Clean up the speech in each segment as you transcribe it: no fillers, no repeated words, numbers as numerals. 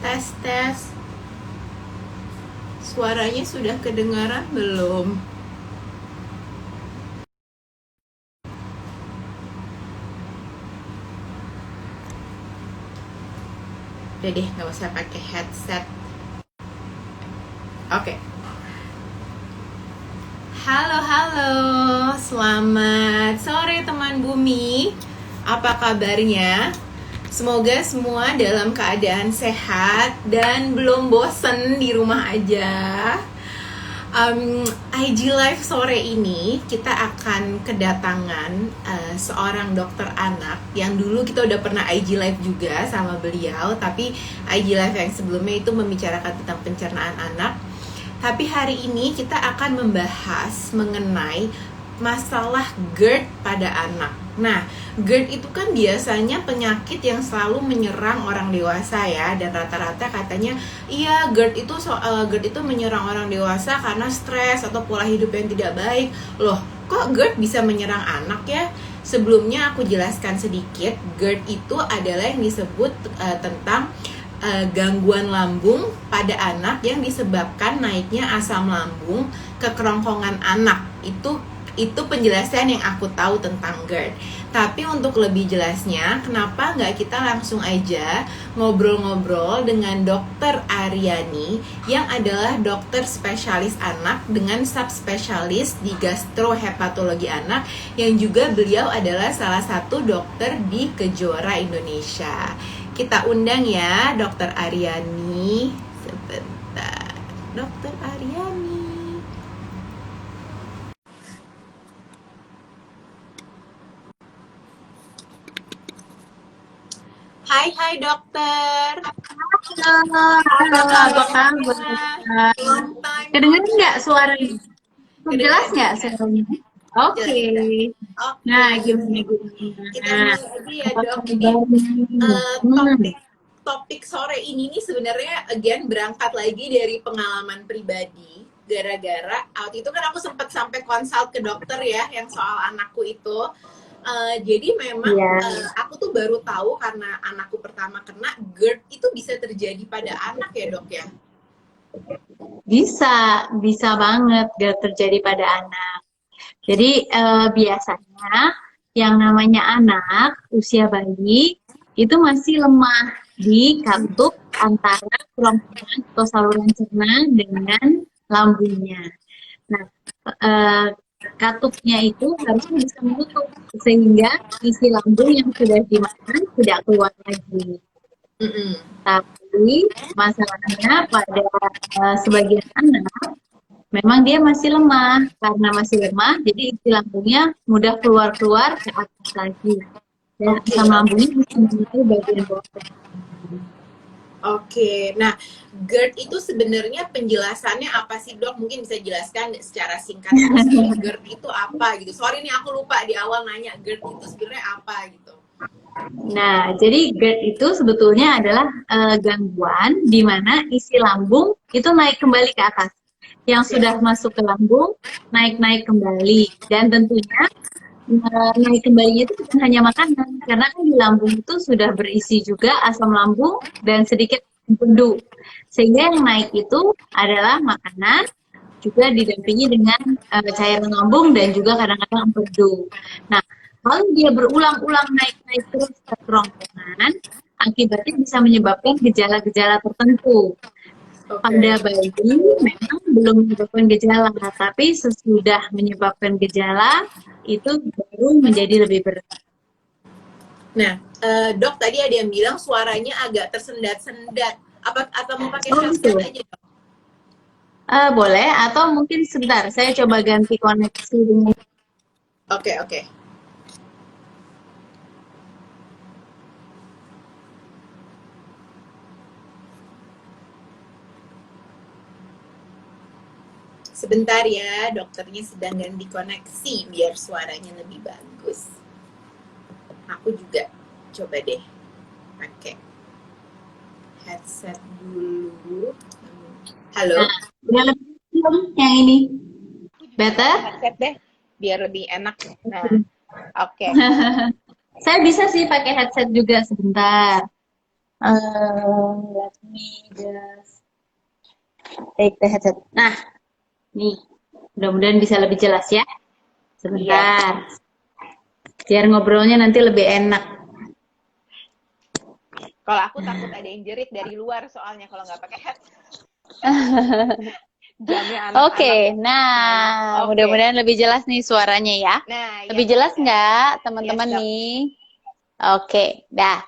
Tes, tes. Suaranya sudah kedengaran belum? Udah deh, nggak usah pakai headset. Oke. Halo, halo. Selamat sore teman bumi. Apa kabarnya? Semoga semua dalam keadaan sehat dan belum bosen di rumah aja. IG Live sore ini kita akan kedatangan seorang dokter anak yang dulu kita udah pernah IG Live juga sama beliau, tapi IG Live yang sebelumnya itu membicarakan tentang pencernaan anak. Tapi hari ini kita akan membahas mengenai masalah GERD pada anak. Nah, GERD itu kan biasanya penyakit yang selalu menyerang orang dewasa ya, dan rata-rata katanya iya GERD itu menyerang orang dewasa karena stres atau pola hidup yang tidak baik. Loh, kok GERD bisa menyerang anak ya? Sebelumnya aku jelaskan sedikit, GERD itu adalah yang disebut tentang gangguan lambung pada anak yang disebabkan naiknya asam lambung ke kerongkongan anak. Itu penjelasan yang aku tahu tentang GERD. Tapi untuk lebih jelasnya, kenapa nggak kita langsung aja ngobrol-ngobrol dengan Dokter Aryani yang adalah dokter spesialis anak dengan subspesialis di gastrohepatologi anak, yang juga beliau adalah salah satu dokter di Kejora Indonesia. Kita undang ya Dokter Aryani. Sebentar, Dokter Aryani. Hai dokter. Halo, halo, Apa apa kabar? kabarnya? Long time no Kedengeran nggak chat. suaranya? Jelas Kedengeran, nggak kedengeran. suaranya? Jelas, Oke. jelas. Oke. Nah, gimana Kita gimana? mulai aja ya Apa dok. Ini kabar nih? topik topik sore ini nih sebenarnya again berangkat lagi dari pengalaman pribadi. Gara-gara waktu itu kan aku sempat sampai konsul ke dokter ya yang soal anakku itu. Jadi memang Iya, aku tuh baru tahu karena anakku pertama kena GERD itu bisa terjadi pada anak ya dok ya. bisa banget gak terjadi pada anak. Jadi biasanya yang namanya anak usia bayi itu masih lemah di katup antara kerongkongan atau saluran cerna dengan lambungnya. Nah, eh, katupnya itu harusnya bisa menutup sehingga isi lambung yang sudah dimakan tidak keluar lagi. Mm-mm. Tapi masalahnya pada sebagian anak memang dia masih lemah. Karena masih lemah, jadi isi lambungnya mudah keluar-keluar ke atas lagi. Dan Oke, asam lambungnya bisa menutup bagian bawah. oke. Nah, GERD itu sebenarnya penjelasannya apa sih dok? Mungkin bisa jelaskan secara singkat dulu sebenarnya GERD itu apa gitu. Sorry nih aku lupa di awal nanya GERD itu sebenarnya apa gitu. Nah, jadi GERD itu sebetulnya adalah gangguan di mana isi lambung itu naik kembali ke atas. Yang Siap. sudah masuk ke lambung naik-naik kembali. Dan tentunya naik kembalinya itu bukan hanya makanan, karena kan di lambung itu sudah berisi juga asam lambung dan sedikit empedu. Sehingga yang naik itu adalah makanan, juga didampingi dengan cairan lambung dan juga kadang-kadang empedu. Nah, kalau dia berulang-ulang naik-naik terus ke kerongkongan, akibatnya bisa menyebabkan gejala-gejala tertentu. Pada Oke. bayi memang belum menyebabkan gejala, tapi sesudah menyebabkan gejala itu baru menjadi lebih berat. Nah, dok tadi ada yang bilang suaranya agak tersendat-sendat. Apa atau mau pakai Oh headset gitu. aja dok? Boleh, atau mungkin sebentar, saya coba ganti koneksi dengan. Oke, oke. Sebentar ya, dokternya sedang ganti koneksi biar suaranya lebih bagus. Aku juga coba deh pakai headset dulu. Halo? Nah, udah lebih belum yang ini? Better? Headset deh, biar lebih enak. Nah, oke. Saya bisa sih pakai headset juga sebentar. Let me just take the headset. Nah, nih, mudah-mudahan bisa lebih jelas ya. Sebentar, biar ngobrolnya nanti lebih enak. Kalau aku takut ada yang jerit dari luar soalnya kalau nggak pakai headset. Jamnya anak-anak. Oke, nah, mudah-mudahan lebih jelas nih suaranya ya. Nah, Lebih jelas nggak, teman-teman Yes, Dok. nih? Oke, dah.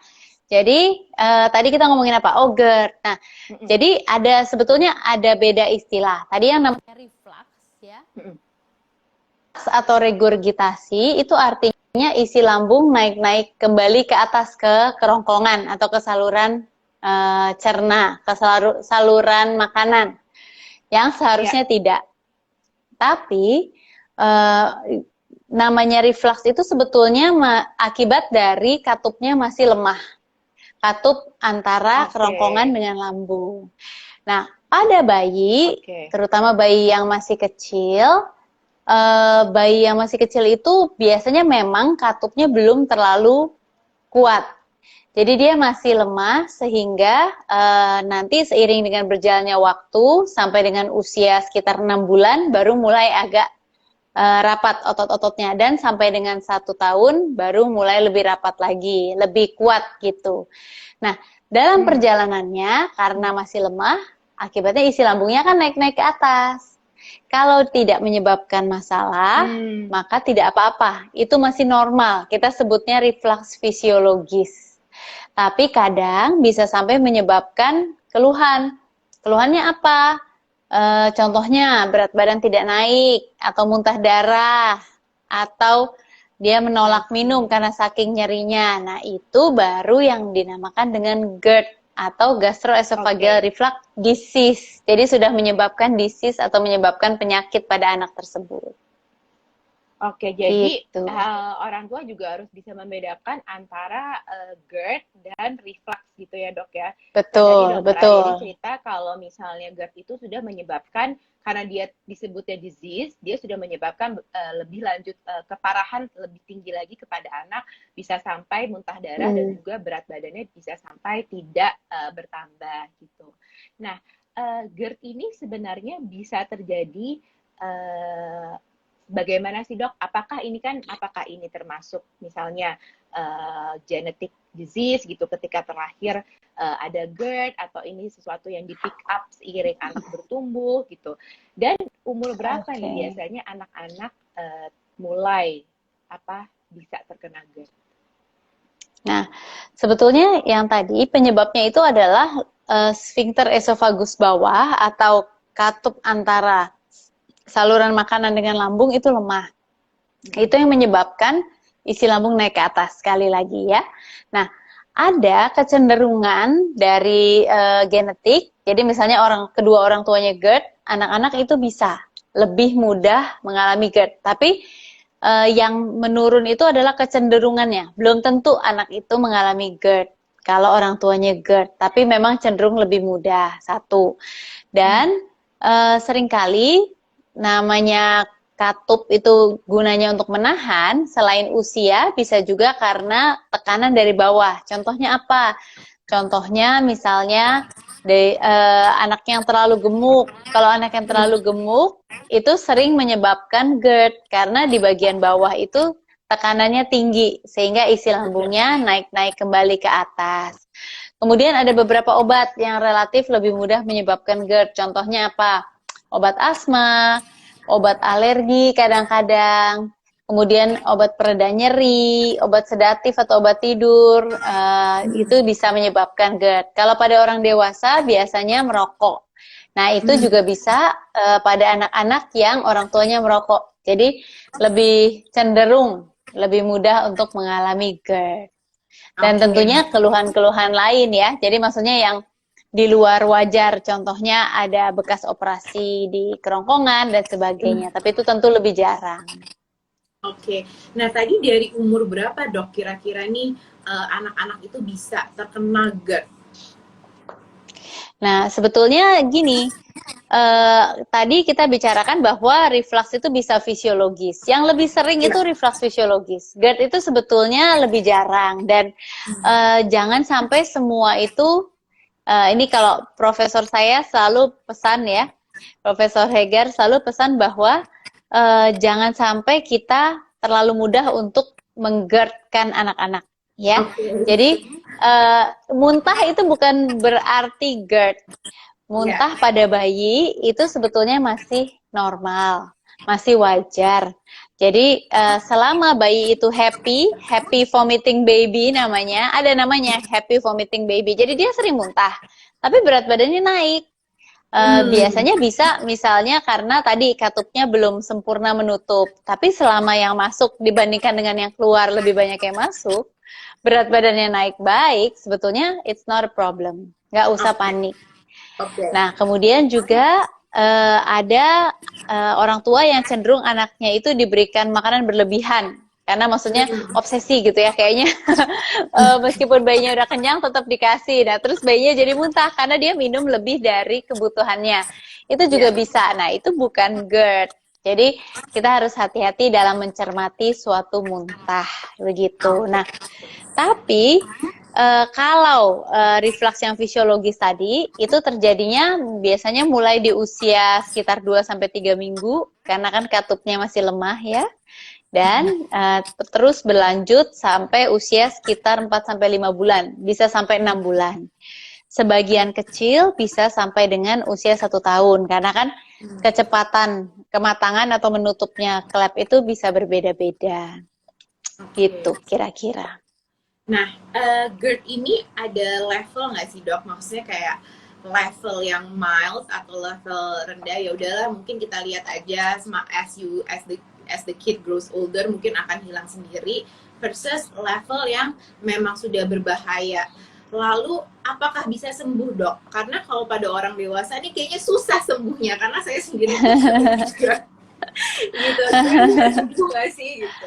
Jadi tadi kita ngomongin apa? Oh, GERD. Nah, jadi sebetulnya ada beda istilah. Tadi yang namanya reflux ya. Atau regurgitasi itu artinya isi lambung naik-naik kembali ke atas ke kerongkongan atau ke saluran cerna, ke saluran makanan yang seharusnya tidak. Tapi namanya reflux itu sebetulnya akibat dari katupnya masih lemah. Katup antara kerongkongan dengan lambung. Nah, pada bayi, terutama bayi yang masih kecil, itu biasanya memang katupnya belum terlalu kuat. Jadi dia masih lemah sehingga nanti seiring dengan berjalannya waktu sampai dengan usia sekitar 6 bulan baru mulai agak rapat otot-ototnya, dan sampai dengan 1 tahun baru mulai lebih rapat lagi, lebih kuat gitu. Nah, dalam perjalanannya karena masih lemah, akibatnya isi lambungnya kan naik-naik ke atas. Kalau tidak menyebabkan masalah, maka tidak apa-apa. Itu masih normal. Kita sebutnya reflux fisiologis. Tapi kadang bisa sampai menyebabkan keluhan. Keluhannya apa? Contohnya berat badan tidak naik, atau muntah darah, atau dia menolak minum karena saking nyerinya. Nah, itu baru yang dinamakan dengan GERD atau gastroesophageal reflux disease. Jadi sudah menyebabkan disease atau menyebabkan penyakit pada anak tersebut. Oke, jadi orang tua juga harus bisa membedakan antara GERD dan reflux gitu ya, Dok ya. Betul, betul. Jadi cerita kalau misalnya GERD itu sudah menyebabkan, karena dia disebutnya disease, dia sudah menyebabkan lebih lanjut keparahan lebih tinggi lagi kepada anak, bisa sampai muntah darah dan juga berat badannya bisa sampai tidak bertambah gitu. Nah, GERD ini sebenarnya bisa terjadi bagaimana sih, Dok? Apakah ini termasuk misalnya genetic disease gitu ketika terlahir ada GERD, atau ini sesuatu yang di pick up seiring anak bertumbuh gitu? Dan umur berapa nih biasanya anak-anak mulai bisa terkena GERD? Nah, sebetulnya yang tadi penyebabnya itu adalah sphincter esofagus bawah atau katup antara saluran makanan dengan lambung itu lemah. Itu yang menyebabkan isi lambung naik ke atas, sekali lagi ya. Nah, ada kecenderungan dari genetik. Jadi misalnya kedua orang tuanya GERD, anak-anak itu bisa lebih mudah mengalami GERD. Tapi yang menurun itu adalah kecenderungannya. Belum tentu anak itu mengalami GERD kalau orang tuanya GERD, tapi memang cenderung lebih mudah, satu. Dan seringkali namanya katup itu gunanya untuk menahan, selain usia bisa juga karena tekanan dari bawah. Contohnya apa? Contohnya misalnya anak yang terlalu gemuk. Kalau anak yang terlalu gemuk itu sering menyebabkan GERD karena di bagian bawah itu tekanannya tinggi sehingga isi lambungnya naik-naik kembali ke atas. Kemudian ada beberapa obat yang relatif lebih mudah menyebabkan GERD. Contohnya apa? Obat asma, obat alergi kadang-kadang, kemudian obat pereda nyeri, obat sedatif atau obat tidur, itu bisa menyebabkan GERD. Kalau pada orang dewasa biasanya merokok. Nah, itu juga bisa pada anak-anak yang orang tuanya merokok. Jadi lebih cenderung, lebih mudah untuk mengalami GERD. Dan tentunya keluhan-keluhan lain ya. Jadi maksudnya yang di luar wajar, contohnya ada bekas operasi di kerongkongan dan sebagainya, tapi itu tentu lebih jarang. Oke, nah tadi dari umur berapa, Dok, kira-kira nih anak-anak itu bisa terkena GERD? Nah, sebetulnya gini, tadi kita bicarakan bahwa reflux itu bisa fisiologis. Yang lebih sering itu reflux fisiologis. GERD itu sebetulnya lebih jarang dan jangan sampai semua itu ini kalau profesor saya selalu pesan ya, Profesor Heger selalu pesan bahwa jangan sampai kita terlalu mudah untuk menggerdkan anak-anak ya. Jadi muntah itu bukan berarti GERD. Muntah pada bayi itu sebetulnya masih normal, masih wajar. Jadi selama bayi itu happy vomiting baby namanya, ada namanya happy vomiting baby. Jadi dia sering muntah, tapi berat badannya naik. Biasanya bisa misalnya karena tadi katupnya belum sempurna menutup. Tapi selama yang masuk dibandingkan dengan yang keluar lebih banyak yang masuk, berat badannya naik baik, sebetulnya it's not a problem. Nggak usah panik. Nah, kemudian juga ada orang tua yang cenderung anaknya itu diberikan makanan berlebihan. Karena maksudnya obsesi gitu ya kayaknya. Meskipun bayinya udah kenyang tetap dikasih. Nah, terus bayinya jadi muntah karena dia minum lebih dari kebutuhannya. Itu juga bisa. Nah, itu bukan GERD. Jadi kita harus hati-hati dalam mencermati suatu muntah begitu. Nah, tapi kalau reflux yang fisiologis tadi itu terjadinya biasanya mulai di usia sekitar 2-3 minggu karena kan katupnya masih lemah ya. Dan terus berlanjut sampai usia sekitar 4-5 bulan, bisa sampai 6 bulan. Sebagian kecil bisa sampai dengan usia 1 tahun, karena kan kecepatan kematangan atau menutupnya klep itu bisa berbeda-beda. Gitu kira-kira. Nah, GERD ini ada level nggak sih dok? Maksudnya kayak level yang mild atau level rendah, ya udahlah mungkin kita lihat aja as the kid grows older mungkin akan hilang sendiri, versus level yang memang sudah berbahaya. Lalu apakah bisa sembuh dok? Karena kalau pada orang dewasa ini kayaknya susah sembuhnya, karena saya sendiri juga gitu. Bisa sembuh nggak sih gitu?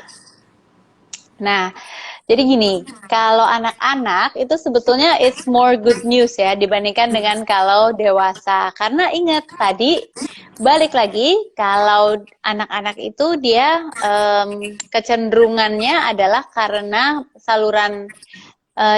Nah, jadi gini, kalau anak-anak itu sebetulnya it's more good news ya dibandingkan dengan kalau dewasa. Karena ingat tadi, balik lagi, kalau anak-anak itu dia kecenderungannya adalah karena saluran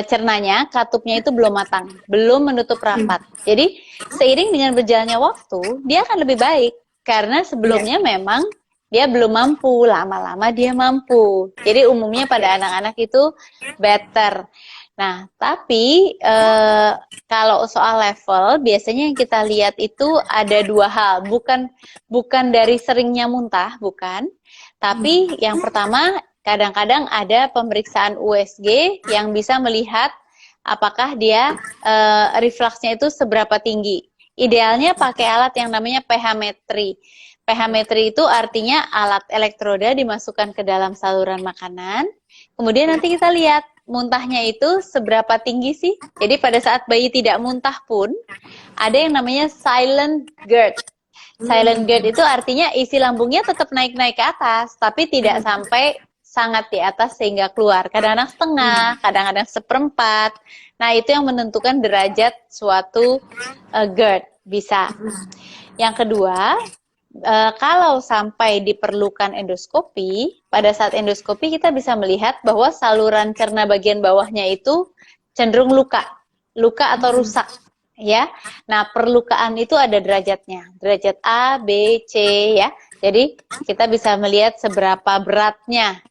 cernanya, katupnya itu belum matang, belum menutup rapat. Jadi seiring dengan berjalannya waktu, dia akan lebih baik. Karena sebelumnya memang dia belum mampu, lama-lama dia mampu. Jadi umumnya pada anak-anak itu better. Nah, tapi kalau soal level, biasanya yang kita lihat itu ada 2 hal. Bukan dari seringnya muntah, bukan. Tapi yang pertama, kadang-kadang ada pemeriksaan USG yang bisa melihat apakah dia refluksnya itu seberapa tinggi. Idealnya pakai alat yang namanya pH-metri. pH-metri itu artinya alat elektroda dimasukkan ke dalam saluran makanan. Kemudian nanti kita lihat muntahnya itu seberapa tinggi sih. Jadi pada saat bayi tidak muntah pun ada yang namanya silent GERD. Silent GERD itu artinya isi lambungnya tetap naik-naik ke atas, tapi tidak sampai sangat di atas sehingga keluar. Kadang-kadang setengah, kadang-kadang seperempat. Nah, itu yang menentukan derajat suatu GERD. Bisa. Yang kedua, kalau sampai diperlukan endoskopi, pada saat endoskopi kita bisa melihat bahwa saluran cerna bagian bawahnya itu cenderung luka atau rusak, ya. Nah, perlukaan itu ada derajatnya, derajat A, B, C, ya. Jadi kita bisa melihat seberapa beratnya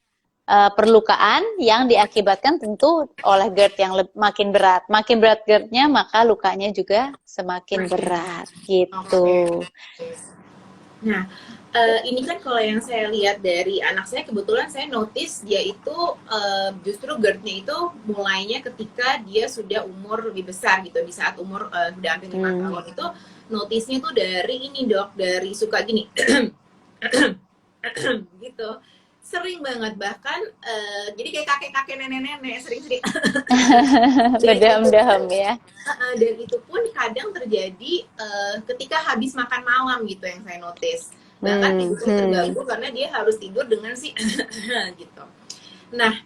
perlukaan yang diakibatkan tentu oleh GERD yang makin berat. Makin berat GERD-nya, maka lukanya juga semakin berat, gitu. Nah, ini kan kalau yang saya lihat dari anak saya, kebetulan saya notice dia itu justru GERD-nya itu mulainya ketika dia sudah umur lebih besar gitu. Di saat umur udah hampir 5 tahun itu notice-nya tuh dari ini dok, dari suka gini gitu. Sering banget, bahkan jadi kayak kakek-kakek nenek-nenek sering-sering berdaham-daham ya. Dan itu pun kadang terjadi ketika habis makan malam gitu yang saya notice. Bahkan tidurnya terganggu karena dia harus tidur dengan si gitu. Nah,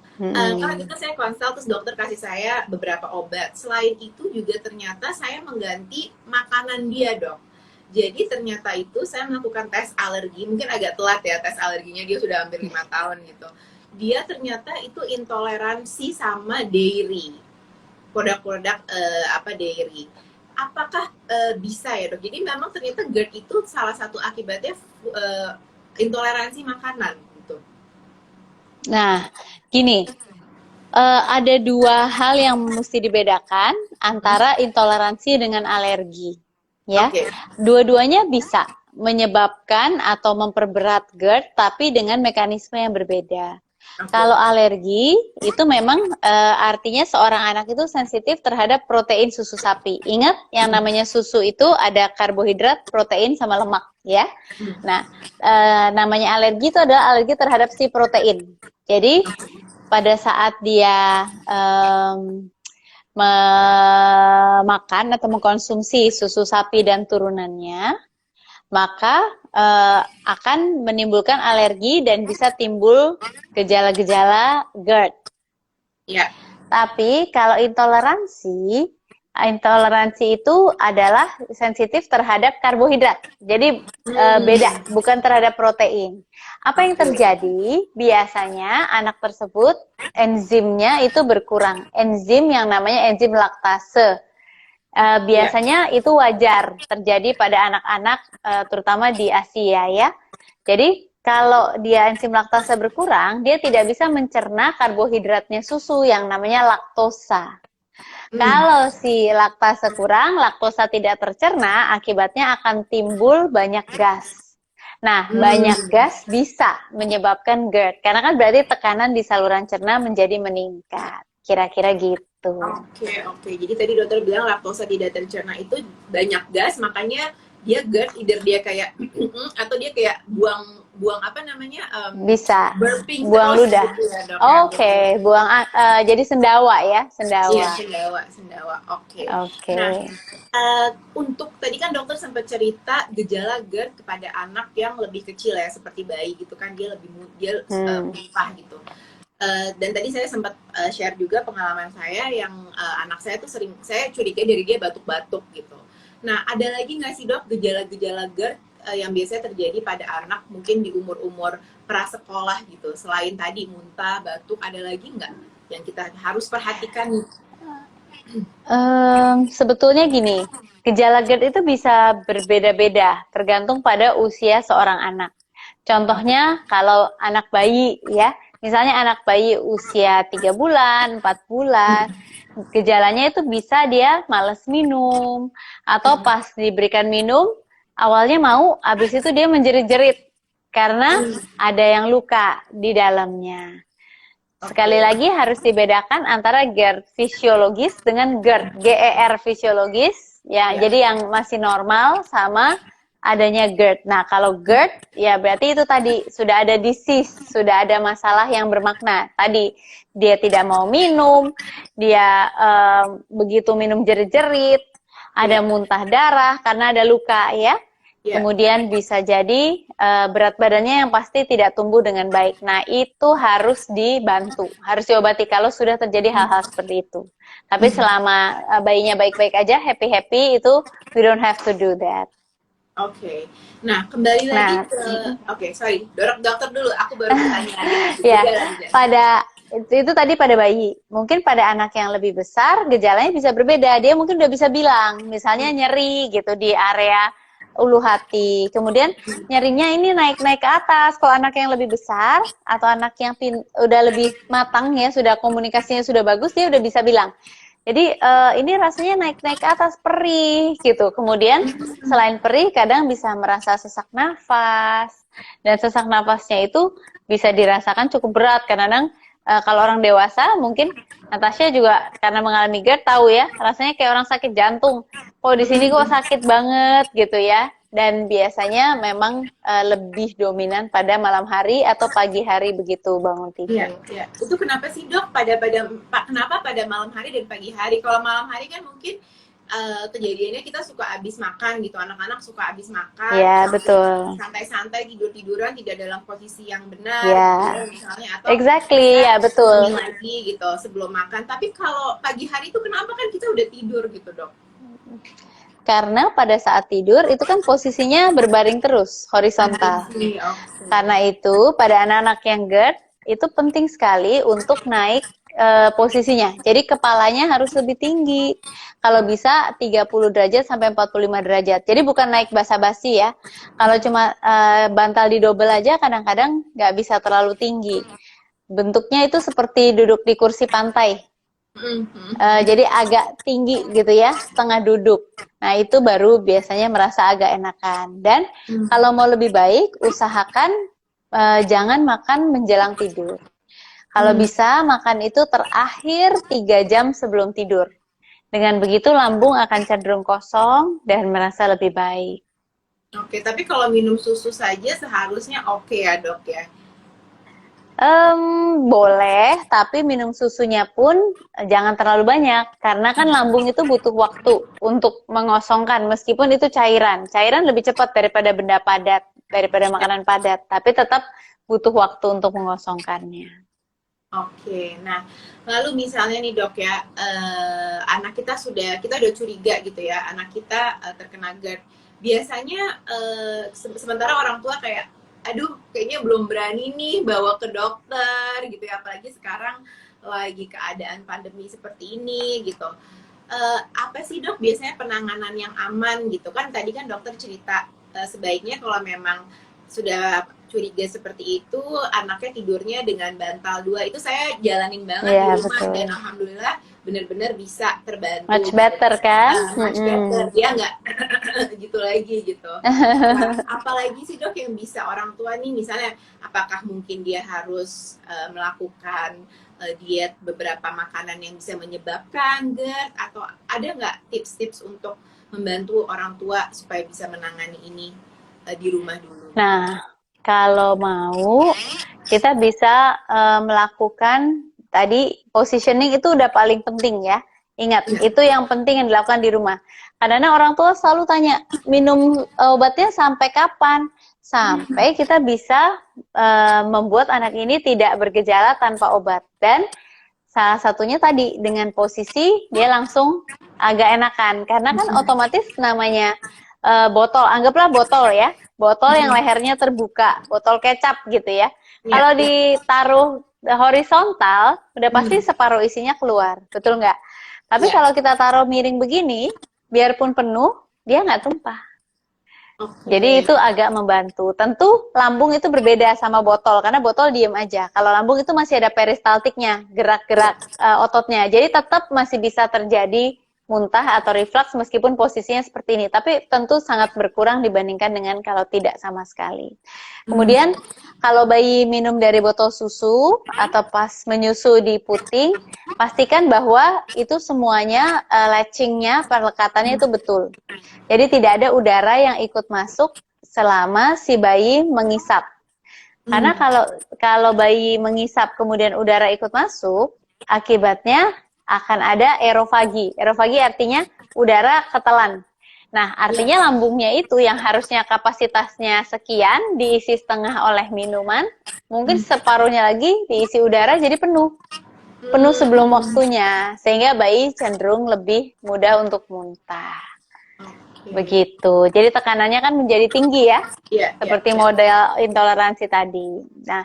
kalau gitu saya konsul, terus dokter kasih saya beberapa obat. Selain itu juga ternyata saya mengganti makanan dia dok. Jadi ternyata itu saya melakukan tes alergi, mungkin agak telat ya tes alerginya, dia sudah hampir 5 tahun gitu. Dia ternyata itu intoleransi sama dairy, produk-produk apa dairy. Apakah bisa ya dok? Jadi memang ternyata GERD itu salah satu akibatnya intoleransi makanan gitu. Nah, gini, ada dua hal yang mesti dibedakan antara intoleransi dengan alergi. Ya, Oke. dua-duanya bisa menyebabkan atau memperberat GERD, tapi dengan mekanisme yang berbeda. Kalau alergi itu memang artinya seorang anak itu sensitif terhadap protein susu sapi. Ingat, yang namanya susu itu ada karbohidrat, protein, sama lemak, ya. Nah, namanya alergi itu adalah alergi terhadap si protein. Jadi pada saat dia memakan atau mengkonsumsi susu sapi dan turunannya, maka akan menimbulkan alergi dan bisa timbul gejala-gejala GERD. Ya. Tapi kalau intoleransi itu adalah sensitif terhadap karbohidrat. Jadi beda, bukan terhadap protein. Apa yang terjadi? Biasanya anak tersebut enzimnya itu berkurang. Enzim yang namanya enzim laktase. Biasanya itu wajar terjadi pada anak-anak terutama di Asia ya. Jadi kalau dia enzim laktase berkurang, dia tidak bisa mencerna karbohidratnya susu yang namanya laktosa. Kalau si laktase kurang, laktosa tidak tercerna, akibatnya akan timbul banyak gas. Nah, banyak gas bisa menyebabkan GERD, karena kan berarti tekanan di saluran cerna menjadi meningkat. Kira-kira gitu. Oke. Jadi tadi dokter bilang laktosa tidak tercerna itu banyak gas, makanya dia GERD, either dia kayak atau dia kayak buang apa namanya? Bisa. Burping Buang terus ludah. gitu ya, dok. Oke, buang jadi sendawa ya, Iya, sendawa. sendawa. Oke. Oke. Nah, untuk tadi kan dokter sempat cerita gejala GERD kepada anak yang lebih kecil ya, seperti bayi gitu kan, dia lebih mudah gitu. Dan tadi saya sempat share juga pengalaman saya yang anak saya tuh sering, saya curiga dari dia batuk-batuk gitu. Nah, ada lagi nggak sih dok gejala-gejala GERD yang biasanya terjadi pada anak mungkin di umur-umur prasekolah gitu? Selain tadi muntah, batuk, ada lagi nggak yang kita harus perhatikan? Sebetulnya gini, gejala GERD itu bisa berbeda-beda tergantung pada usia seorang anak. Contohnya kalau anak bayi ya, misalnya anak bayi usia 3 bulan, 4 bulan, gejalanya itu bisa dia males minum, atau pas diberikan minum, awalnya mau, habis itu dia menjerit-jerit karena ada yang luka di dalamnya. Sekali lagi harus dibedakan antara GERD fisiologis dengan GERD, GER fisiologis, ya, jadi yang masih normal sama adanya GERD. Nah, kalau GERD, ya berarti itu tadi sudah ada disease, sudah ada masalah yang bermakna. Tadi dia tidak mau minum, dia begitu minum jerit-jerit, ada muntah darah karena ada luka ya. Kemudian bisa jadi berat badannya yang pasti tidak tumbuh dengan baik. Nah, itu harus dibantu, harus diobati kalau sudah terjadi hal-hal seperti itu. Tapi selama bayinya baik-baik aja, happy-happy, itu we don't have to do that. Oke. Nah, kembali lagi ke sorry, dokter dulu, aku baru bertanya lagi. Ya, pada itu tadi pada bayi. Mungkin pada anak yang lebih besar gejalanya bisa berbeda. Dia mungkin udah bisa bilang, misalnya nyeri gitu di area ulu hati. Kemudian nyerinya ini naik-naik ke atas. Kalau anak yang lebih besar atau anak yang udah lebih matang ya, sudah komunikasinya sudah bagus, dia udah bisa bilang. Jadi ini rasanya naik-naik ke atas, perih gitu. Kemudian selain perih, kadang bisa merasa sesak nafas. Dan sesak nafasnya itu bisa dirasakan cukup berat. Kadang-kadang kalau orang dewasa, mungkin Natasha juga karena mengalami GERD tahu ya, rasanya kayak orang sakit jantung. Oh, di sini kok sakit banget gitu ya. Dan biasanya memang lebih dominan pada malam hari atau pagi hari begitu bangun tidur. Iya. Itu kenapa sih dok? Kenapa pada malam hari dan pagi hari? Kalau malam hari kan mungkin kejadiannya kita suka habis makan gitu, anak-anak suka habis makan, ya, betul, santai-santai tiduran tidak dalam posisi yang benar, ya, gitu, misalnya, atau exactly, ya betul. lagi gitu sebelum makan. Tapi kalau pagi hari itu kenapa kan kita udah tidur gitu dok? karena pada saat tidur itu kan posisinya berbaring terus, horizontal. Oke. Karena itu pada anak-anak yang GERD itu penting sekali untuk naik posisinya. Jadi kepalanya harus lebih tinggi. Kalau bisa 30 derajat sampai 45 derajat. Jadi bukan naik basa-basi ya. Kalau cuma bantal didobel aja kadang-kadang nggak bisa terlalu tinggi. Bentuknya itu seperti duduk di kursi pantai. Jadi agak tinggi gitu ya, setengah duduk. Nah itu baru biasanya merasa agak enakan. Dan kalau mau lebih baik, usahakan jangan makan menjelang tidur. Kalau bisa makan itu terakhir 3 jam sebelum tidur. Dengan begitu lambung akan cenderung kosong dan merasa lebih baik. Oke, tapi kalau minum susu saja seharusnya oke ya dok ya? Boleh, tapi minum susunya pun jangan terlalu banyak. Karena kan lambung itu butuh waktu untuk mengosongkan, meskipun itu cairan. Cairan lebih cepat daripada benda padat, daripada makanan padat. Tapi tetap butuh waktu untuk mengosongkannya. Oke, nah lalu misalnya nih dok ya, anak kita udah curiga gitu ya, anak kita terkena GERD. Biasanya sementara orang tua kayak, aduh kayaknya belum berani nih bawa ke dokter gitu ya, apalagi sekarang lagi keadaan pandemi seperti ini gitu. Apa sih dok biasanya penanganan yang aman gitu kan? Tadi kan dokter cerita sebaiknya kalau memang sudah curiga seperti itu, anaknya tidurnya dengan bantal 2. Itu saya jalanin banget di rumah, betul. dan alhamdulillah benar-benar bisa terbantu. Much better kan? Much better, dia nggak gitu lagi gitu. Nah, apalagi sih dok yang bisa orang tua nih, misalnya apakah mungkin dia harus melakukan diet beberapa makanan yang bisa menyebabkan GERD, atau ada nggak tips-tips untuk membantu orang tua supaya bisa menangani ini di rumah dulu? Nah, kalau mau, kita bisa melakukan tadi positioning itu udah paling penting ya. Ingat, itu yang penting yang dilakukan di rumah. Karena orang tua selalu tanya, minum obatnya sampai kapan? Sampai kita bisa membuat anak ini tidak bergejala tanpa obat. Dan salah satunya tadi, dengan posisi dia langsung agak enakan. Karena kan otomatis namanya botol, anggaplah botol ya. Botol yang lehernya terbuka, botol kecap gitu ya. Kalau ditaruh horizontal, udah pasti separuh isinya keluar, betul nggak? Tapi kalau kita taruh miring begini, biarpun penuh, dia nggak tumpah. Jadi itu agak membantu. Tentu lambung itu berbeda sama botol, karena botol diem aja. Kalau lambung itu masih ada peristaltiknya, gerak-gerak ototnya. Jadi tetap masih bisa terjadi muntah atau reflux meskipun posisinya seperti ini, tapi tentu sangat berkurang dibandingkan dengan kalau tidak sama sekali. Kemudian kalau bayi minum dari botol susu atau pas menyusu di puting, pastikan bahwa itu semuanya latchingnya, perlekatannya itu betul. Jadi tidak ada udara yang ikut masuk selama si bayi mengisap. Karena kalau bayi mengisap kemudian udara ikut masuk, akibatnya akan ada aerofagi. Aerofagi artinya udara ketelan. Nah, artinya lambungnya itu yang harusnya kapasitasnya sekian diisi setengah oleh minuman, mungkin separuhnya lagi diisi udara jadi penuh. Penuh sebelum waktunya, sehingga bayi cenderung lebih mudah untuk muntah. Begitu. Jadi tekanannya kan menjadi tinggi ya, seperti model intoleransi tadi. Nah,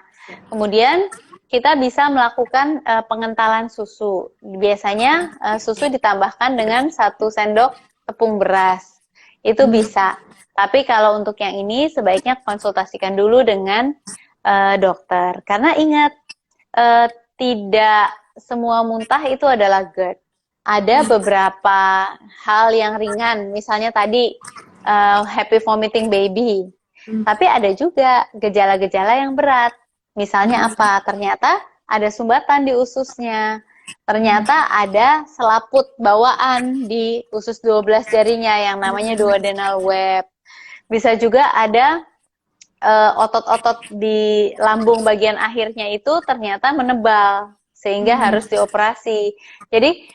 kemudian kita bisa melakukan pengentalan susu. Biasanya susu ditambahkan dengan 1 sendok tepung beras. Itu bisa. Tapi kalau untuk yang ini sebaiknya konsultasikan dulu dengan dokter. Karena ingat, tidak semua muntah itu adalah GERD. Ada beberapa hal yang ringan. Misalnya tadi happy vomiting baby. Tapi ada juga gejala-gejala yang berat. Misalnya apa? Ternyata ada sumbatan di ususnya. Ternyata ada selaput bawaan di usus 12 jarinya yang namanya duodenal web. Bisa juga ada otot-otot di lambung bagian akhirnya itu ternyata menebal sehingga harus dioperasi. Jadi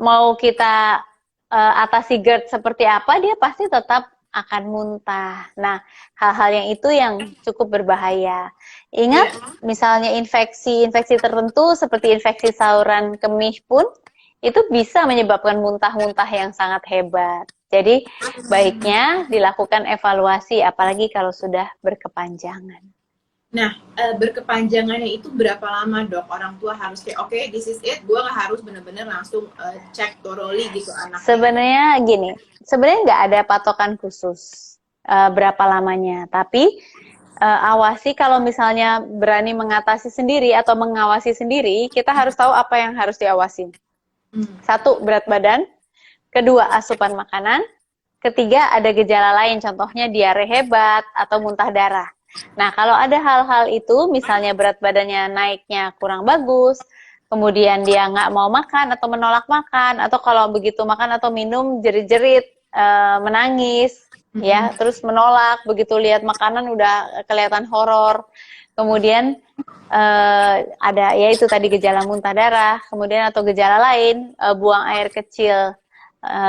mau kita atasi GERD seperti apa, dia pasti tetap akan muntah. Nah, hal-hal yang itu yang cukup berbahaya. Ingat, misalnya infeksi tertentu seperti infeksi saluran kemih pun itu bisa menyebabkan muntah-muntah yang sangat hebat. Jadi baiknya dilakukan evaluasi, apalagi kalau sudah berkepanjangan. Nah, berkepanjangannya itu berapa lama, Dok? Orang tua harus kayak, oke, this is it, gue nggak harus bener-bener langsung cek thoroughly gitu anaknya. Sebenarnya gini, sebenarnya nggak ada patokan khusus berapa lamanya, tapi awasi kalau misalnya berani mengatasi sendiri atau mengawasi sendiri, kita harus tahu apa yang harus diawasi. Satu, berat badan. Kedua, asupan makanan. Ketiga, ada gejala lain, contohnya diare hebat atau muntah darah. Nah, kalau ada hal-hal itu, misalnya berat badannya naiknya kurang bagus, kemudian dia nggak mau makan atau menolak makan, atau kalau begitu makan atau minum jerit-jerit, menangis, ya, terus menolak, begitu lihat makanan udah kelihatan horor. Kemudian ada ya itu tadi gejala muntah darah, kemudian atau gejala lain, buang air kecil,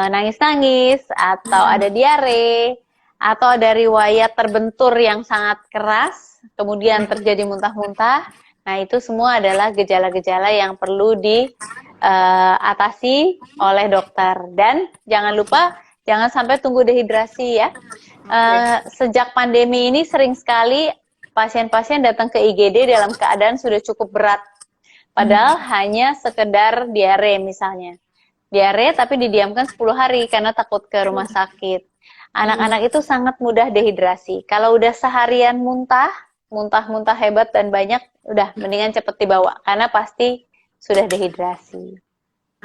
nangis-nangis, atau ada diare, atau ada riwayat terbentur yang sangat keras, kemudian terjadi muntah-muntah. Nah, itu semua adalah gejala-gejala yang perlu diatasi oleh dokter. Dan jangan lupa, jangan sampai tunggu dehidrasi ya. Sejak pandemi ini sering sekali pasien-pasien datang ke IGD dalam keadaan sudah cukup berat. Padahal hanya sekedar diare misalnya. Diare tapi didiamkan 10 hari karena takut ke rumah sakit. Anak-anak itu sangat mudah dehidrasi. Kalau udah seharian muntah-muntah hebat dan banyak, udah mendingan cepet dibawa karena pasti sudah dehidrasi.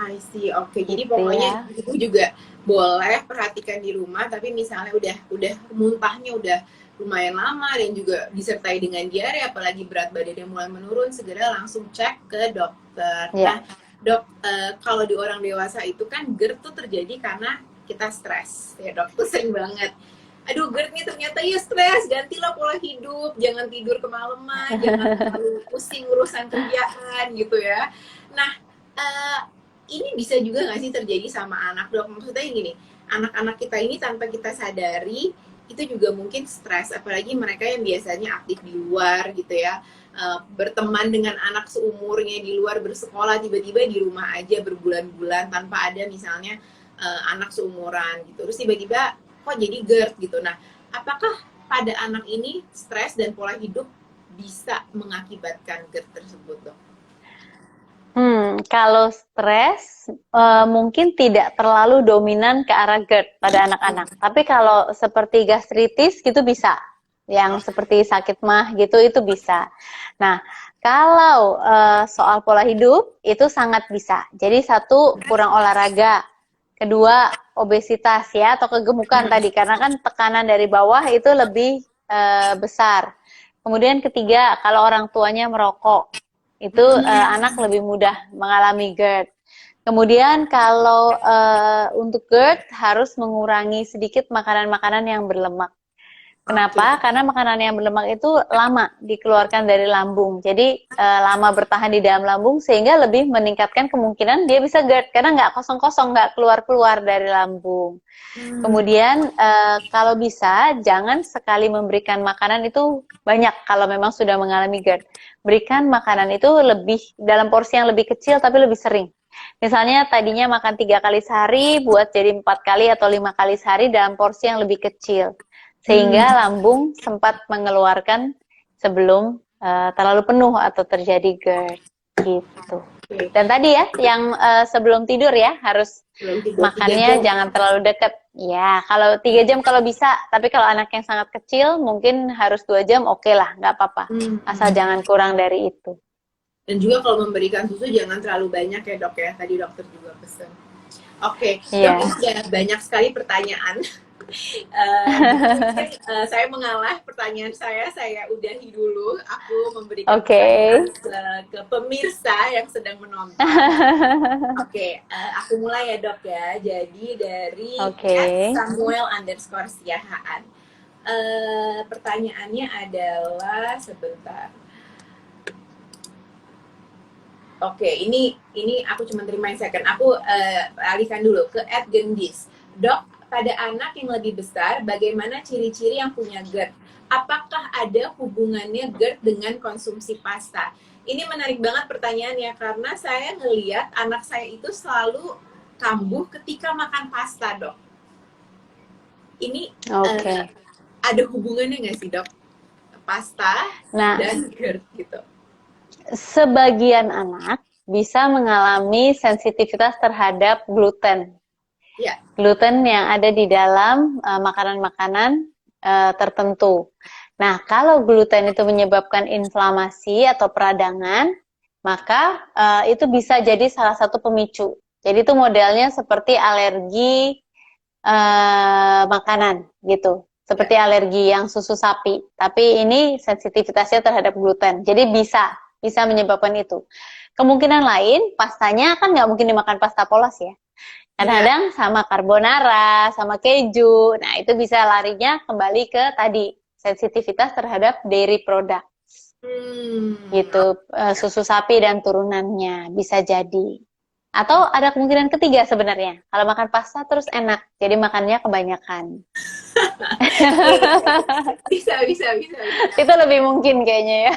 I see, oke. Jadi Gitu pokoknya ya. itu juga boleh perhatikan di rumah, tapi misalnya udah muntahnya udah lumayan lama dan juga disertai dengan diare, apalagi berat badannya mulai menurun, segera langsung cek ke dokter. Ya. Nah, Dok, kalau di orang dewasa itu kan GERD tuh terjadi karena kita stres, ya Dok, tuh sering banget. Aduh, GERD nih ternyata ya stres, gantilah pola hidup, jangan tidur kemalaman, jangan terlalu pusing urusan kerjaan gitu ya. Nah, ini bisa juga nggak sih terjadi sama anak, Dok? Maksudnya gini, anak-anak kita ini tanpa kita sadari, itu juga mungkin stres, apalagi mereka yang biasanya aktif di luar gitu ya, berteman dengan anak seumurnya di luar, bersekolah, tiba-tiba di rumah aja berbulan-bulan tanpa ada misalnya anak seumuran gitu, terus tiba-tiba kok jadi GERD gitu. Nah, apakah pada anak ini stres dan pola hidup bisa mengakibatkan GERD tersebut, Dok? Kalau stres mungkin tidak terlalu dominan ke arah GERD pada anak-anak. Tapi kalau seperti gastritis gitu bisa, yang seperti sakit mah gitu itu bisa. Nah, kalau soal pola hidup itu sangat bisa. Jadi satu, kurang olahraga. Kedua, obesitas ya atau kegemukan tadi karena kan tekanan dari bawah itu lebih besar. Kemudian ketiga, kalau orang tuanya merokok itu anak lebih mudah mengalami GERD. Kemudian kalau untuk GERD harus mengurangi sedikit makanan-makanan yang berlemak. Kenapa? Karena makanan yang berlemak itu lama dikeluarkan dari lambung. Jadi lama bertahan di dalam lambung sehingga lebih meningkatkan kemungkinan dia bisa GERD karena nggak kosong-kosong, nggak keluar-keluar dari lambung. Kemudian kalau bisa jangan sekali memberikan makanan itu banyak kalau memang sudah mengalami GERD. Berikan makanan itu lebih dalam porsi yang lebih kecil tapi lebih sering. Misalnya tadinya makan 3 kali sehari buat jadi 4 kali atau 5 kali sehari dalam porsi yang lebih kecil. Sehingga lambung sempat mengeluarkan sebelum terlalu penuh atau terjadi GERD gitu. Dan tadi ya yang sebelum tidur ya harus makannya jangan terlalu dekat. Ya, kalau 3 jam kalau bisa, tapi kalau anak yang sangat kecil mungkin harus 2 jam oke lah, nggak apa-apa. Asal jangan kurang dari itu. Dan juga kalau memberikan susu jangan terlalu banyak ya, Dok ya. Tadi dokter juga pesan. Oke, Iya. Dok, ini banyak sekali pertanyaan. Saya mengalah pertanyaan saya udahi dulu. Aku memberikan pertanyaan ke pemirsa yang sedang menonton. Oke, aku mulai ya Dok ya. Jadi dari @Samuel_Siahaan. Pertanyaannya adalah sebentar. Oke, ini aku cuma terima second. Aku alihkan dulu ke @Gendis. Dok, pada anak yang lebih besar, bagaimana ciri-ciri yang punya GERD? Apakah ada hubungannya GERD dengan konsumsi pasta? Ini menarik banget pertanyaannya, karena saya ngelihat anak saya itu selalu kambuh ketika makan pasta, Dok. Ini Oke. ada hubungannya nggak sih, Dok? Pasta Nah, dan GERD gitu. sebagian anak bisa mengalami sensitivitas terhadap gluten. Ya. Gluten yang ada di dalam makanan-makanan tertentu. Nah, kalau gluten itu menyebabkan inflamasi atau peradangan, maka itu bisa jadi salah satu pemicu. Jadi itu modelnya seperti alergi makanan gitu. Seperti alergi yang susu sapi. Tapi ini sensitivitasnya terhadap gluten. Jadi bisa menyebabkan itu. Kemungkinan lain, pastanya kan nggak mungkin dimakan pasta polos ya. Kadang-kadang sama carbonara, sama keju. Nah, itu bisa larinya kembali ke tadi, sensitivitas terhadap dairy product. Gitu, susu sapi dan turunannya bisa jadi. Atau ada kemungkinan ketiga sebenarnya. Kalau makan pasta terus enak, jadi makannya kebanyakan. Bisa. Itu lebih mungkin kayaknya ya.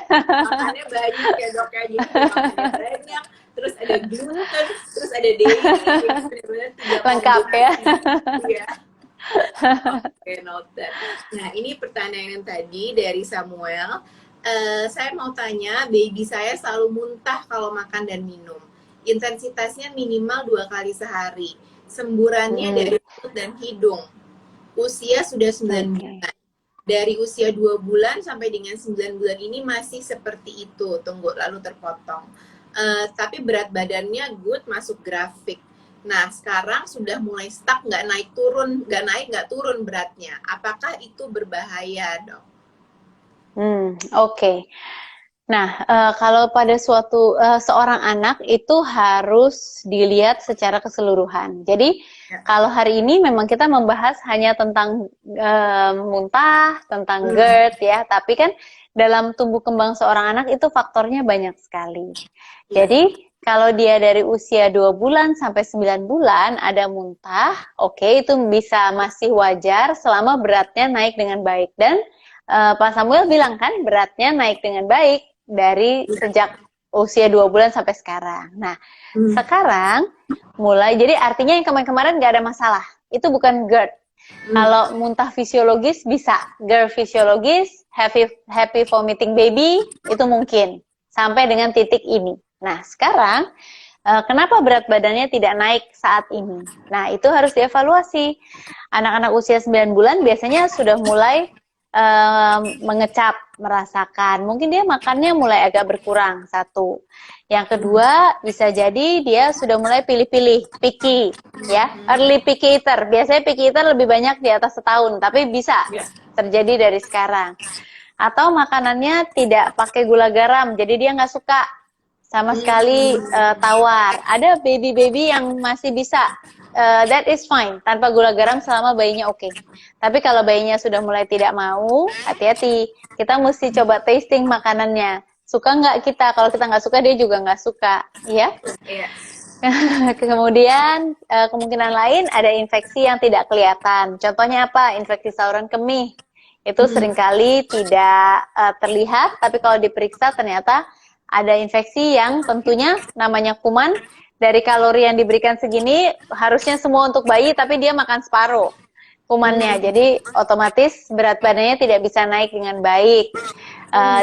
Makannya banyak ya, Dok, ya. Jadi makannya banyak, terus ada gluten, terus ada dairy, benar-benar 3 Lengkap ya. Iya. Oke, noted. Nah, ini pertanyaan yang tadi dari Samuel. Saya mau tanya, baby saya selalu muntah kalau makan dan minum. Intensitasnya minimal 2 kali sehari. Semburannya dari mulut dan hidung. Usia sudah 9 bulan. Dari usia 2 bulan sampai dengan 9 bulan ini masih seperti itu. Tunggu, lalu terpotong. Tapi berat badannya good, masuk grafik. Nah, sekarang sudah mulai stuck, nggak naik turun beratnya. Apakah itu berbahaya, Dok? Oke. Nah, kalau pada seorang anak itu harus dilihat secara keseluruhan. Jadi, kalau hari ini memang kita membahas hanya tentang muntah, tentang GERD ya, tapi kan dalam tumbuh kembang seorang anak itu faktornya banyak sekali. Jadi, kalau dia dari usia 2 bulan sampai 9 bulan ada muntah, oke, itu bisa masih wajar selama beratnya naik dengan baik. Dan Pak Samuel bilang kan beratnya naik dengan baik dari sejak usia 2 bulan sampai sekarang. Nah, sekarang mulai, jadi artinya yang kemarin-kemarin nggak ada masalah. Itu bukan GERD. Kalau muntah fisiologis bisa. GERD fisiologis, happy vomiting baby, itu mungkin. Sampai dengan titik ini. Nah, sekarang kenapa berat badannya tidak naik saat ini? Nah, itu harus dievaluasi. Anak-anak usia 9 bulan biasanya sudah mulai mengecap, merasakan. Mungkin dia makannya mulai agak berkurang, satu. Yang kedua, bisa jadi dia sudah mulai pilih-pilih, picky, ya, early picky eater. Biasanya picky eater lebih banyak di atas setahun, tapi bisa terjadi dari sekarang. Atau makanannya tidak pakai gula garam, jadi dia nggak suka sama sekali tawar. Ada baby-baby yang masih bisa, that is fine, tanpa gula garam selama bayinya oke. Tapi kalau bayinya sudah mulai tidak mau, hati-hati. Kita mesti coba tasting makanannya. Suka nggak kita? Kalau kita nggak suka, dia juga nggak suka, ya. Kemudian kemungkinan lain ada infeksi yang tidak kelihatan. Contohnya apa? Infeksi saluran kemih. Itu seringkali tidak terlihat, tapi kalau diperiksa ternyata ada infeksi yang tentunya namanya kuman. Dari kalori yang diberikan segini, harusnya semua untuk bayi, tapi dia makan separuh kumannya. Jadi otomatis berat badannya tidak bisa naik dengan baik.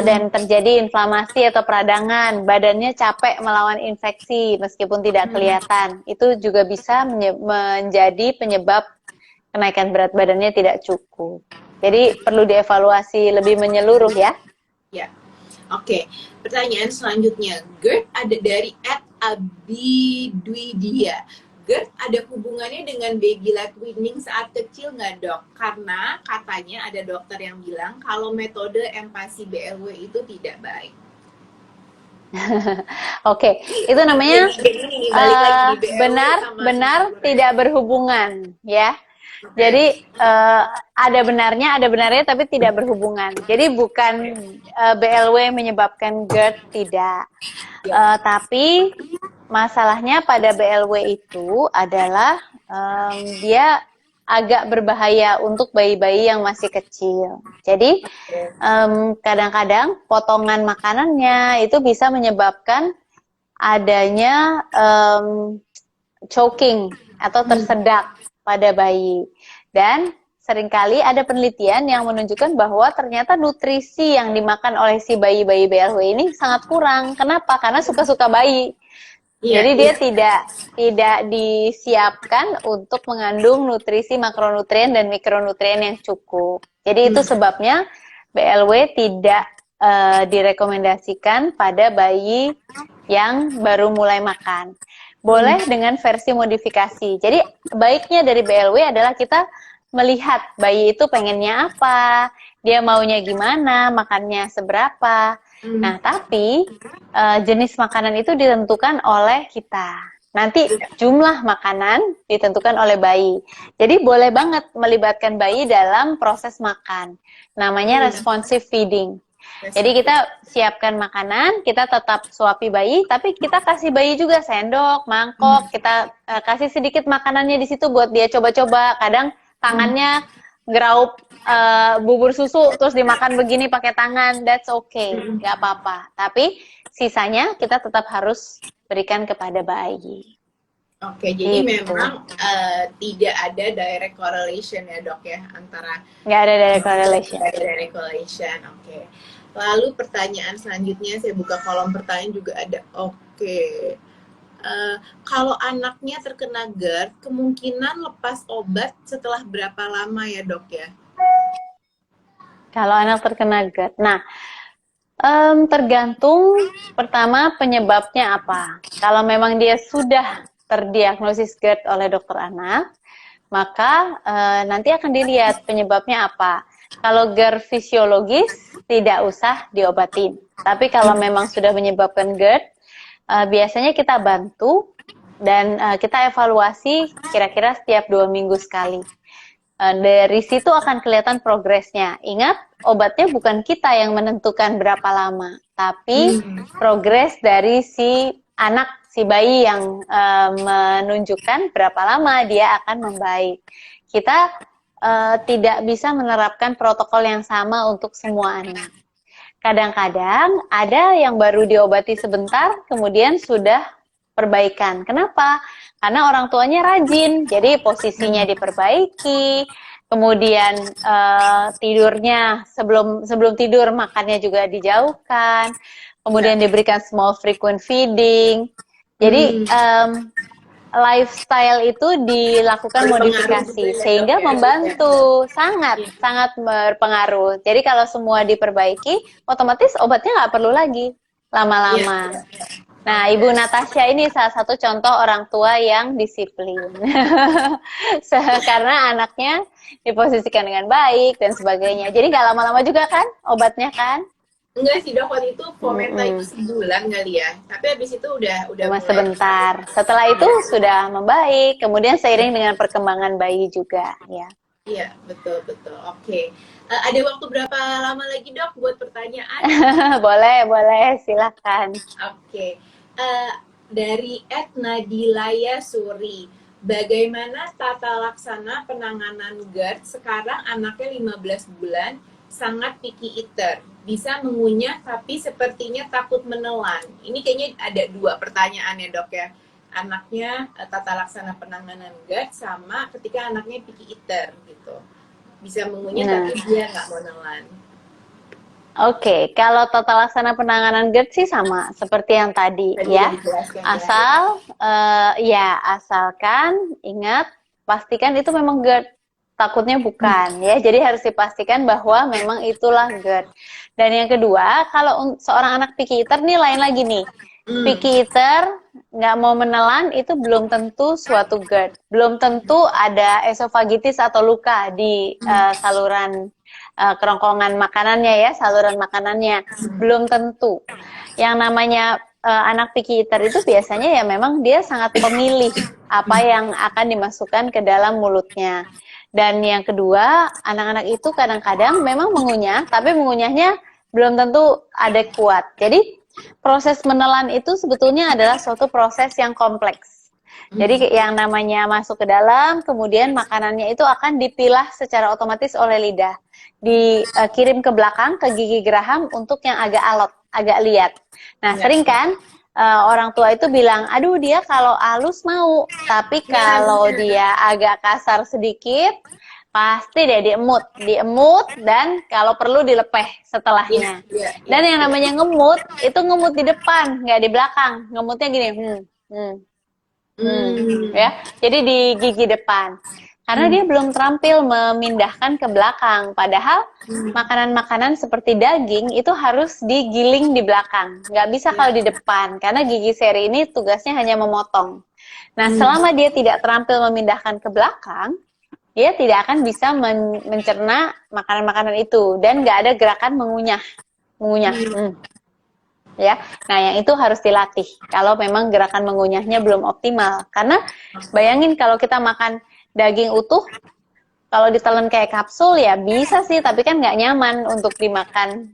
Dan terjadi inflamasi atau peradangan. Badannya capek melawan infeksi meskipun tidak kelihatan. Itu juga bisa menjadi penyebab kenaikan berat badannya tidak cukup. Jadi perlu dievaluasi lebih menyeluruh ya. Ya. Oke, pertanyaan selanjutnya. GERD ada dari @abidwidia. GERD ada hubungannya dengan baby led weaning saat kecil nggak, Dok? Karena katanya ada dokter yang bilang kalau metode empasi BLW itu tidak baik. Oke, itu namanya benar tidak berhubungan ya. Jadi ada benarnya tapi tidak berhubungan. Jadi bukan BLW menyebabkan GERD, tidak. Tapi masalahnya pada BLW itu adalah dia agak berbahaya untuk bayi-bayi yang masih kecil. Jadi kadang-kadang potongan makanannya itu bisa menyebabkan adanya choking atau tersedak pada bayi. Dan seringkali ada penelitian yang menunjukkan bahwa ternyata nutrisi yang dimakan oleh si bayi-bayi BLW ini sangat kurang. Kenapa? Karena suka-suka bayi. Iya, Jadi dia iya. tidak disiapkan untuk mengandung nutrisi makronutrien dan mikronutrien yang cukup. Jadi itu sebabnya BLW tidak direkomendasikan pada bayi yang baru mulai makan. Boleh dengan versi modifikasi. Jadi baiknya dari BLW adalah kita melihat bayi itu pengennya apa, dia maunya gimana, makannya seberapa. Nah, tapi jenis makanan itu ditentukan oleh kita. Nanti jumlah makanan ditentukan oleh bayi. Jadi boleh banget melibatkan bayi dalam proses makan. Namanya responsive feeding. Jadi kita siapkan makanan, kita tetap suapi bayi, tapi kita kasih bayi juga sendok, mangkok, kita kasih sedikit makanannya di situ buat dia coba-coba. Kadang tangannya ngeraup bubur susu terus dimakan begini pakai tangan, that's okay, nggak apa-apa. Tapi sisanya kita tetap harus berikan kepada bayi. Oke, jadi Gitu. memang tidak ada direct correlation ya dok ya antara Nggak ada direct correlation. Nggak ada direct correlation, oke. Lalu pertanyaan selanjutnya saya buka kolom pertanyaan juga ada. Oke. Kalau anaknya terkena GERD, kemungkinan lepas obat setelah berapa lama ya dok ya? Kalau anak terkena GERD, nah tergantung pertama penyebabnya apa. Kalau memang dia sudah terdiagnosis GERD oleh dokter anak, maka nanti akan dilihat penyebabnya apa. Kalau GERD fisiologis tidak usah diobatin. Tapi kalau memang sudah menyebabkan GERD, biasanya kita bantu dan kita evaluasi kira-kira setiap 2 minggu sekali. Dari situ akan kelihatan progresnya. Ingat, obatnya bukan kita yang menentukan berapa lama, tapi progres dari si anak, si bayi yang menunjukkan berapa lama dia akan membaik. Kita tidak bisa menerapkan protokol yang sama untuk semua anak. Kadang-kadang ada yang baru diobati sebentar, kemudian sudah perbaikan. Kenapa? Karena orang tuanya rajin, jadi posisinya diperbaiki, kemudian tidurnya sebelum tidur makannya juga dijauhkan, kemudian diberikan small frequent feeding. Jadi lifestyle itu dilakukan modifikasi sehingga membantu, sangat berpengaruh. Jadi kalau semua diperbaiki, otomatis obatnya nggak perlu lagi lama-lama. Nah, Ibu Natasha ini salah satu contoh orang tua yang disiplin. Karena anaknya diposisikan dengan baik dan sebagainya. Jadi nggak lama-lama juga kan obatnya kan? Enggak sih dok, waktu itu Fometa itu sebulan kali ya. Tapi habis itu udah cuma sebentar. Setelah itu sudah membaik. Kemudian seiring dengan perkembangan bayi juga, ya. Iya, betul. Oke. Ada waktu berapa lama lagi dok buat pertanyaan? boleh, silakan. Oke. Dari @nadilaya Suri, bagaimana tata laksana penanganan GERD sekarang anaknya 15 bulan, sangat picky eater, bisa mengunyah tapi sepertinya takut menelan. Ini kayaknya ada 2 pertanyaan ya dok ya. Anaknya tata laksana penanganan GERD sama ketika anaknya picky eater gitu. Bisa mengunyah tapi dia nggak mau nelan. Oke, kalau tata laksana penanganan GERD sih sama seperti yang tadi ya. Asalkan ingat pastikan itu memang GERD. Takutnya bukan ya, jadi harus dipastikan bahwa memang itulah GERD. Dan yang kedua, kalau seorang anak picky eater nih lain lagi nih. Picky eater nggak mau menelan itu belum tentu suatu GERD. Belum tentu ada esofagitis atau luka di saluran kerongkongan makanannya ya, saluran makanannya. Belum tentu. Yang namanya anak picky eater itu biasanya ya memang dia sangat pemilih apa yang akan dimasukkan ke dalam mulutnya. Dan yang kedua, anak-anak itu kadang-kadang memang mengunyah, tapi mengunyahnya belum tentu adekuat. Jadi proses menelan itu sebetulnya adalah suatu proses yang kompleks. Jadi yang namanya masuk ke dalam, kemudian makanannya itu akan dipilah secara otomatis oleh lidah. Dikirim ke belakang, ke gigi geraham untuk yang agak alot, agak liat. Nah, sering kan orang tua itu bilang, aduh dia kalau halus mau, tapi kalau dia agak kasar sedikit, pasti deh diemut dan kalau perlu dilepeh setelahnya. Dan yang namanya ngemut itu ngemut di depan, nggak di belakang. Ngemutnya gini, ya. Jadi di gigi depan. Karena dia belum terampil memindahkan ke belakang. Padahal makanan-makanan seperti daging itu harus digiling di belakang. Nggak bisa kalau di depan. Karena gigi seri ini tugasnya hanya memotong. Nah, selama dia tidak terampil memindahkan ke belakang, dia tidak akan bisa mencerna makanan-makanan itu. Dan nggak ada gerakan mengunyah. Ya, nah yang itu harus dilatih kalau memang gerakan mengunyahnya belum optimal. Karena bayangin kalau kita makan daging utuh, kalau ditelan kayak kapsul ya bisa sih, tapi kan nggak nyaman untuk dimakan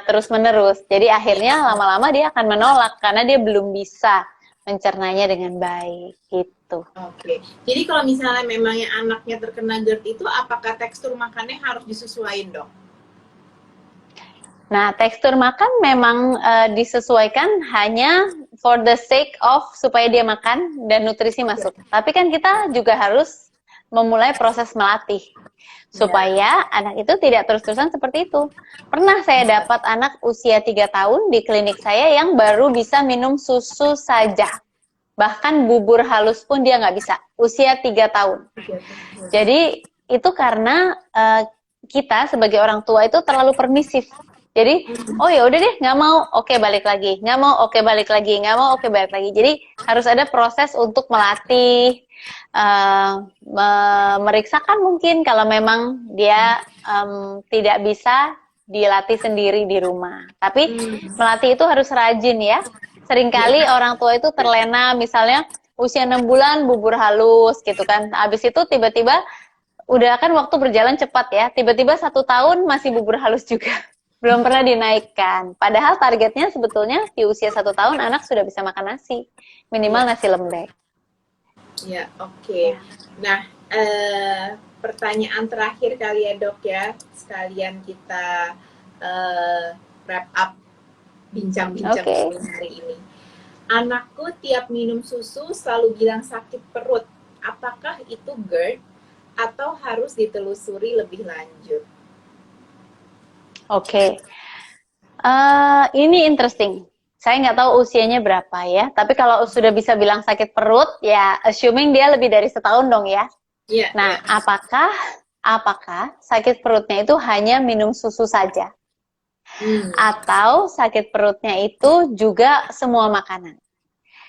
terus-menerus. Jadi akhirnya lama-lama dia akan menolak karena dia belum bisa mencernanya dengan baik gitu. Oke. Jadi kalau misalnya memang yang anaknya terkena GERD itu, apakah tekstur makannya harus disesuaikan, Dok? Nah, tekstur makan memang disesuaikan hanya for the sake of supaya dia makan dan nutrisi masuk. Tapi kan kita juga harus memulai proses melatih supaya anak itu tidak terus-terusan seperti itu. Pernah saya dapat anak usia 3 tahun di klinik saya yang baru bisa minum susu saja. Bahkan bubur halus pun dia nggak bisa, usia 3 tahun. Jadi itu karena kita sebagai orang tua itu terlalu permisif. Jadi, oh ya udah deh, nggak mau, oke balik lagi, nggak mau, oke balik lagi, nggak mau, oke balik lagi. Jadi harus ada proses untuk melatih, memeriksakan mungkin kalau memang dia tidak bisa dilatih sendiri di rumah. Tapi melatih itu harus rajin ya. Seringkali orang tua itu terlena, misalnya usia 6 bulan bubur halus gitu kan. Habis itu tiba-tiba, udah kan waktu berjalan cepat ya, tiba-tiba 1 tahun masih bubur halus juga. Belum pernah dinaikkan. Padahal targetnya sebetulnya di usia 1 tahun anak sudah bisa makan nasi. Minimal nasi lembek. Ya, oke. Nah, pertanyaan terakhir kali ya dok ya. Sekalian kita wrap up bincang-bincang hari ini. Anakku tiap minum susu selalu bilang sakit perut. Apakah itu GERD atau harus ditelusuri lebih lanjut? Oke, ini interesting. Saya nggak tahu usianya berapa ya, tapi kalau sudah bisa bilang sakit perut, ya assuming dia lebih dari 1 tahun dong ya. Nah, apakah sakit perutnya itu hanya minum susu saja? Atau sakit perutnya itu juga semua makanan?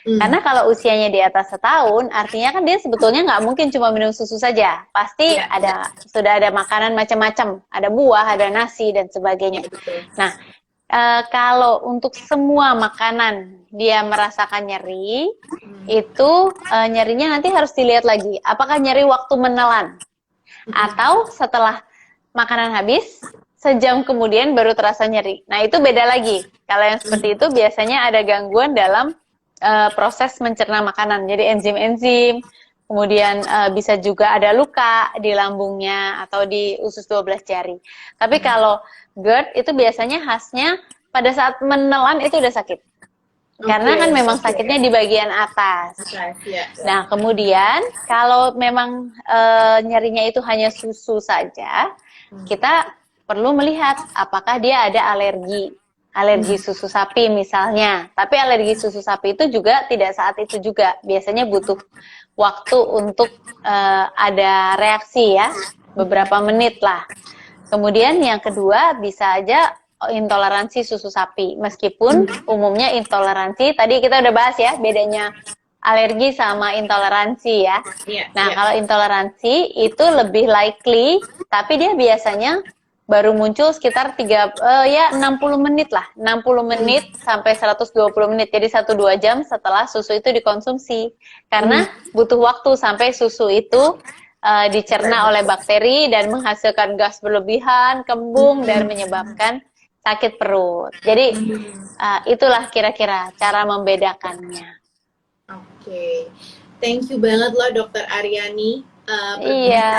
Karena kalau usianya di atas 1 tahun, artinya kan dia sebetulnya nggak mungkin cuma minum susu saja. Pasti sudah ada makanan macam-macam, ada buah, ada nasi dan sebagainya. Nah, kalau untuk semua makanan dia merasakan nyeri, itu nyerinya nanti harus dilihat lagi. Apakah nyeri waktu menelan? Atau setelah makanan habis, sejam kemudian baru terasa nyeri. Nah, itu beda lagi. Kalau yang seperti itu biasanya ada gangguan dalam proses mencerna makanan. Jadi enzim-enzim, kemudian bisa juga ada luka di lambungnya atau di usus 12 jari. Tapi kalau GERD itu biasanya khasnya pada saat menelan itu udah sakit. Karena kan memang sakitnya di bagian atas. Nah, kemudian kalau memang nyerinya itu hanya susu saja, kita perlu melihat apakah dia ada alergi susu sapi misalnya. Tapi alergi susu sapi itu juga tidak saat itu juga. Biasanya butuh waktu untuk ada reaksi ya, beberapa menit lah. Kemudian yang kedua bisa aja intoleransi susu sapi. Meskipun umumnya intoleransi, tadi kita udah bahas ya bedanya alergi sama intoleransi ya. Nah, kalau intoleransi itu lebih likely, tapi dia biasanya baru muncul sekitar 60 menit lah, 60 menit sampai 120 menit, jadi 1-2 jam setelah susu itu dikonsumsi. Karena butuh waktu sampai susu itu dicerna oleh bakteri dan menghasilkan gas berlebihan, kembung, dan menyebabkan sakit perut. Jadi itulah kira-kira cara membedakannya. Oke. Thank you banget loh Dokter Aryani. Iya.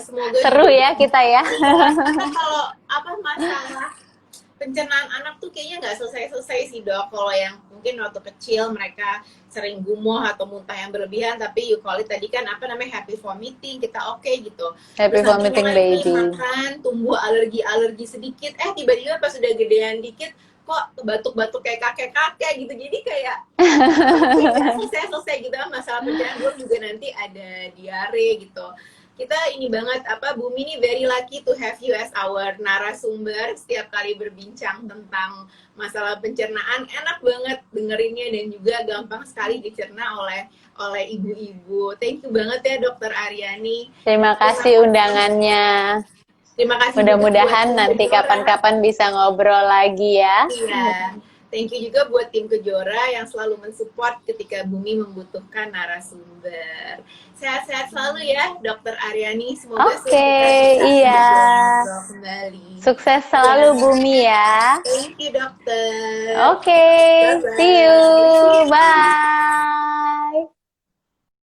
Semoga seru ya kita ya. Kalau masalah pencernaan anak tuh kayaknya nggak selesai-selesai sih dok. Kalau yang mungkin waktu kecil mereka sering gumoh atau muntah yang berlebihan, tapi you call it tadi kan apa namanya happy vomiting, kita oke gitu. Happy Terus nanti vomiting mulai nih baby. makan, tumbuh alergi-alergi sedikit, tiba-tiba pas udah gedean dikit, kok batuk-batuk kayak kakek-kakek gitu. Jadi kayak nggak selesai-selesai gitu kan masalah pencernaan. Belum juga nanti ada diare gitu. Kita ini banget Bumi ini very lucky to have you as our narasumber. Setiap kali berbincang tentang masalah pencernaan enak banget dengerinnya dan juga gampang sekali dicerna oleh ibu-ibu. Thank you banget ya Dokter Aryani. Terima kasih undangannya. Terima kasih. Mudah-mudahan nanti kapan-kapan bisa ngobrol lagi ya. Iya. Thank you juga buat tim Kejora yang selalu mensupport ketika Bumi membutuhkan narasumber. Sehat-sehat selalu ya, Dokter Aryani. Semoga iya. Kembali. Sukses selalu Bumi ya. Thank you, Dokter. See you.